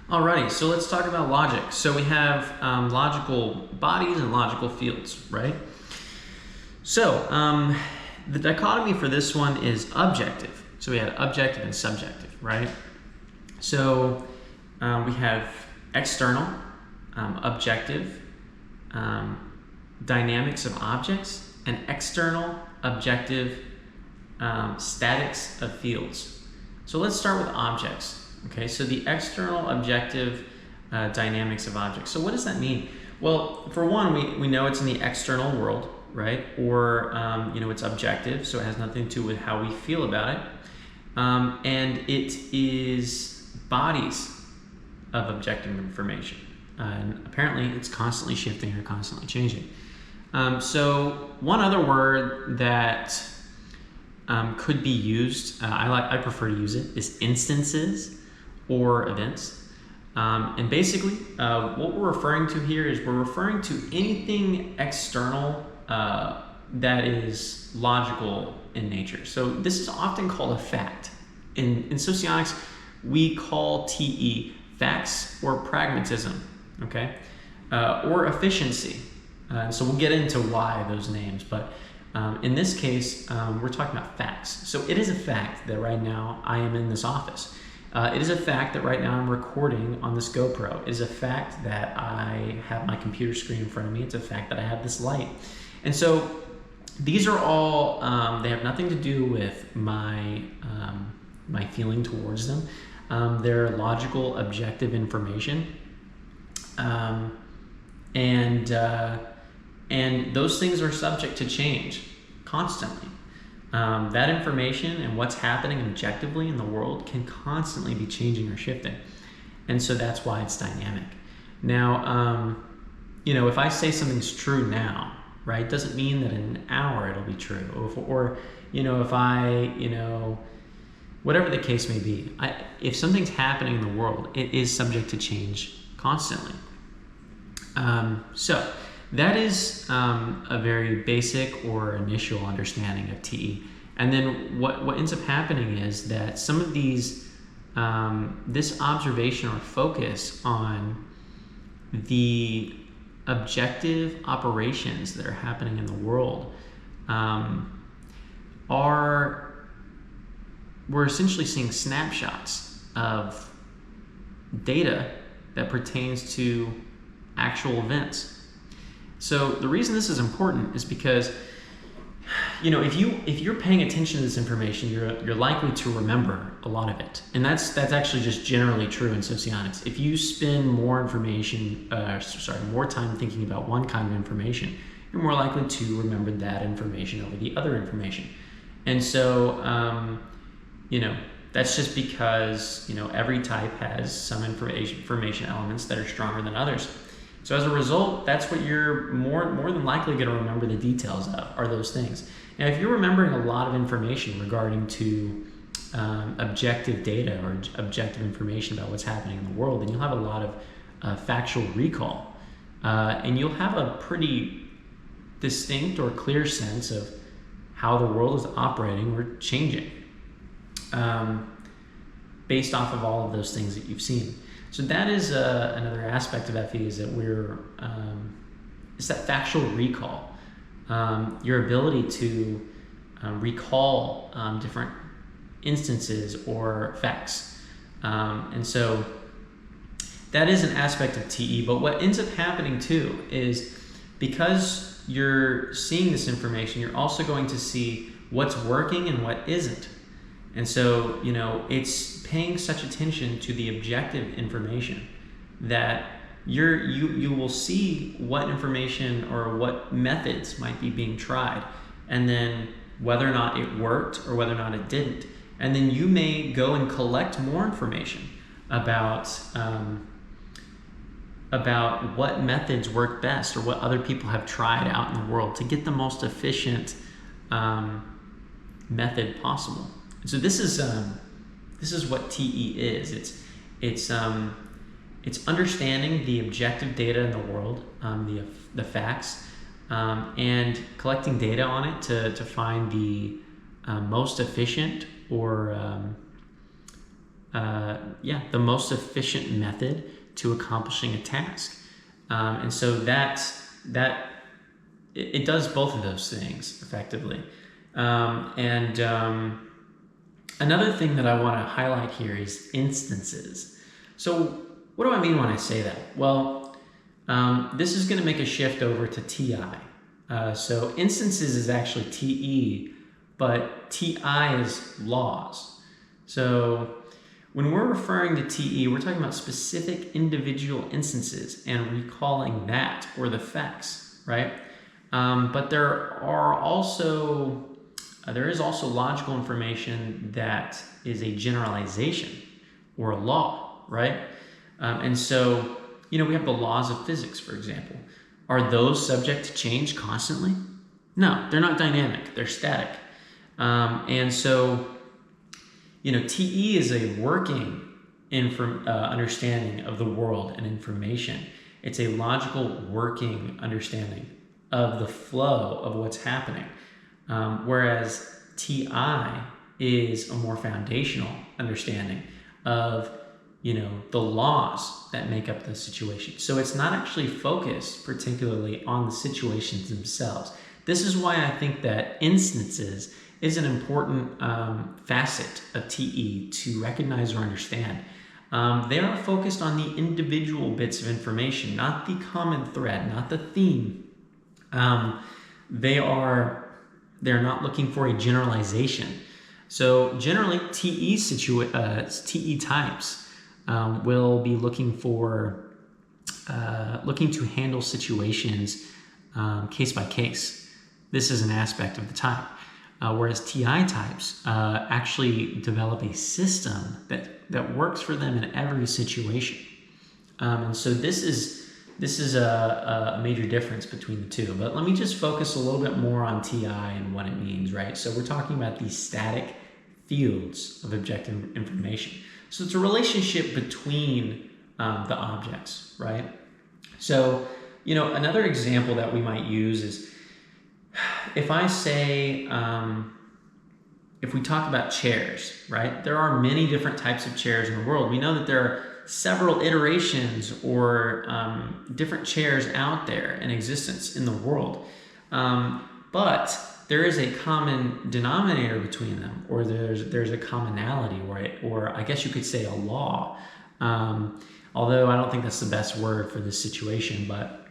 Alrighty, so let's talk about logic. So we have logical bodies and logical fields, right? So the dichotomy for this one is objective. So we had objective and subjective, right? So we have external, objective, dynamics of objects, and external, objective, statics of fields. So let's start with objects. Okay, so the external, objective, dynamics of objects. So what does that mean? Well, for one, we know it's in the external world, right? Or it's objective, so it has nothing to do with how we feel about it. And it is bodies of objective information. And apparently it's constantly shifting or constantly changing. So one other word that could be used, I prefer to use it, is instances or events. And basically what we're referring to here is we're referring to anything external that is logical in nature. So this is often called a fact. In socionics, we call TE facts or pragmatism, okay? Or efficiency. So we'll get into why those names, but in this case, we're talking about facts. So it is a fact that right now I am in this office. It is a fact that right now I'm recording on this GoPro. It is a fact that I have my computer screen in front of me. It's a fact that I have this light. And so these are all, they have nothing to do with my feeling towards them. They're logical, objective information. And those things are subject to change constantly. That information and what's happening objectively in the world can constantly be changing or shifting. And so that's why it's dynamic. Now, if I say something's true now, right, doesn't mean that in an hour it'll be true. Or if I, whatever the case may be, if something's happening in the world, it is subject to change constantly. So that is a very basic or initial understanding of TE. And then what ends up happening is that some of these, this observation or focus on the objective operations that are happening in the world we're essentially seeing snapshots of data that pertains to actual events. So the reason this is important is because, if you're paying attention to this information, you're likely to remember a lot of it, and that's actually just generally true in socionics. If you spend more time thinking about one kind of information, you're more likely to remember that information over the other information. And so, that's just because every type has some information elements that are stronger than others. So as a result, that's what you're more than likely going to remember the details of, are those things. Now, if you're remembering a lot of information regarding to objective data or objective information about what's happening in the world, then you'll have a lot of factual recall. And you'll have a pretty distinct or clear sense of how the world is operating or changing based off of all of those things that you've seen. So that is another aspect of FE, is that it's that factual recall, your ability to recall different instances or facts. And so that is an aspect of TE, but what ends up happening too is because you're seeing this information, you're also going to see what's working and what isn't. And so, it's paying such attention to the objective information that you will see what information or what methods might be being tried, and then whether or not it worked or whether or not it didn't. And then you may go and collect more information about what methods work best or what other people have tried out in the world to get the most efficient method possible. So this is what TE is. It's understanding the objective data in the world, the facts, and collecting data on it to find the most efficient or the most efficient method to accomplishing a task. And so it does both of those things effectively. Another thing that I want to highlight here is instances. So what do I mean when I say that? Well, this is going to make a shift over to TI. So instances is actually TE, but TI is laws. So when we're referring to TE, we're talking about specific individual instances and recalling that or the facts, right? But there is also logical information that is a generalization or a law, right? And so, we have the laws of physics, for example. Are those subject to change constantly? No, they're not dynamic, they're static. And so, TE is a working understanding of the world and information. It's a logical working understanding of the flow of what's happening. Whereas TI is a more foundational understanding of, the laws that make up the situation. So it's not actually focused particularly on the situations themselves. This is why I think that instances is an important facet of TE to recognize or understand. They are focused on the individual bits of information, not the common thread, not the theme. They're not looking for a generalization. So generally, TE types will be looking to handle situations case by case. This is an aspect of the type. Whereas TI types actually develop a system that works for them in every situation. And so this is a major difference between the two. But let me just focus a little bit more on TI and what it means, right? So we're talking about these static fields of objective information. So it's a relationship between the objects, right? So, another example that we might use is if I say, if we talk about chairs, right? There are many different types of chairs in the world. We know that there are several iterations or different chairs out there in existence in the world. But there is a common denominator between them, or there's a commonality, right? Or I guess you could say a law. Although I don't think that's the best word for this situation, but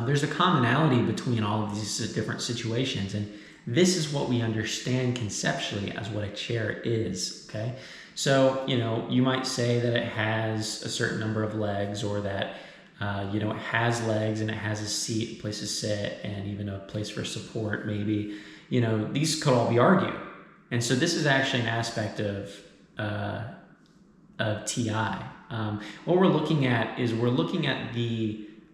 there's a commonality between all of these different situations. And this is what we understand conceptually as what a chair is, okay? So, you might say that it has a certain number of legs, or that, it has legs and it has a seat, a place to sit, and even a place for support, maybe. These could all be argued. And so this is actually an aspect of TI. What we're looking at is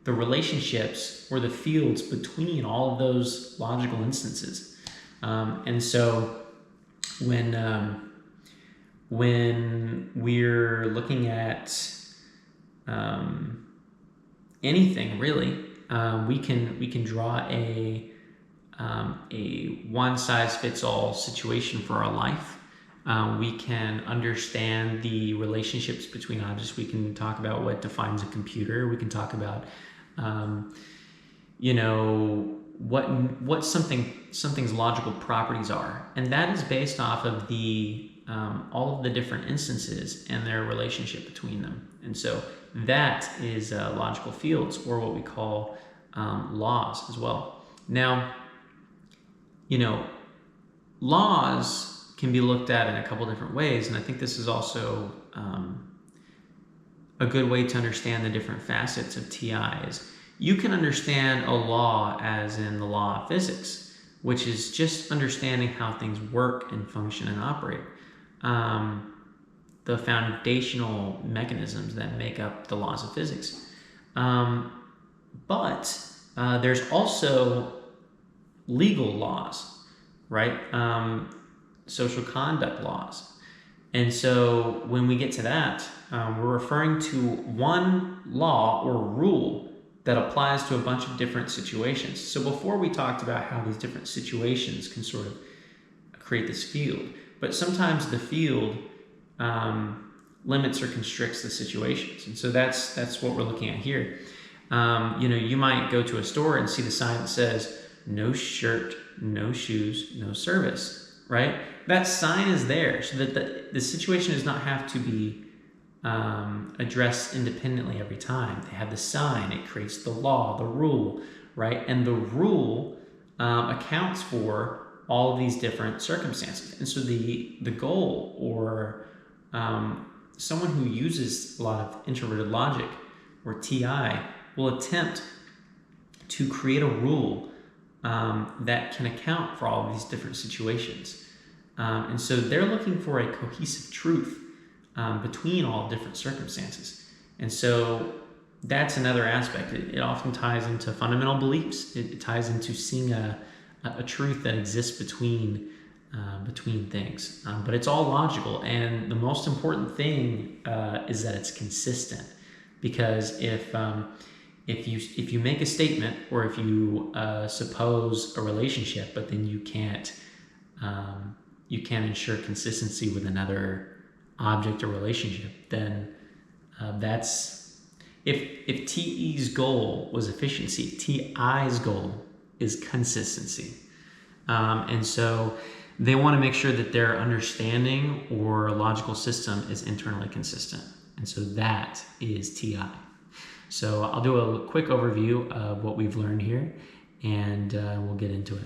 the relationships or the fields between all of those logical instances. And so when we're looking at anything really, we can draw a one-size-fits-all situation for our life. We can understand the relationships between objects. We can talk about what defines a computer. We can talk about what something's logical properties are, and that is based off of all of the different instances and their relationship between them. And so that is logical fields, or what we call laws as well. Now, laws can be looked at in a couple different ways, and I think this is also a good way to understand the different facets of TIs. You can understand a law as in the law of physics, which is just understanding how things work and function and operate. The foundational mechanisms that make up the laws of physics. But there's also legal laws, right? Social conduct laws. And so when we get to that, we're referring to one law or rule that applies to a bunch of different situations. So before we talked about how these different situations can sort of create this field, but sometimes the field limits or constricts the situations. And so that's what we're looking at here. You might go to a store and see the sign that says no shirt, no shoes, no service, right? That sign is there so that the situation does not have to be addressed independently every time. They have the sign, it creates the law, the rule, right? And the rule accounts for all of these different circumstances. And so the goal, or someone who uses a lot of introverted logic, or TI, will attempt to create a rule that can account for all of these different situations. And so they're looking for a cohesive truth between all different circumstances. And so that's another aspect. It often ties into fundamental beliefs. It ties into seeing a truth that exists between things. But it's all logical. And the most important thing is that it's consistent. Because if you make a statement, or if you suppose a relationship, but then you can't ensure consistency with another object or relationship, then if TE's goal was efficiency, TI's goal is consistency. And so they want to make sure that their understanding or logical system is internally consistent. And so that is TI. So I'll do a quick overview of what we've learned here, and we'll get into it.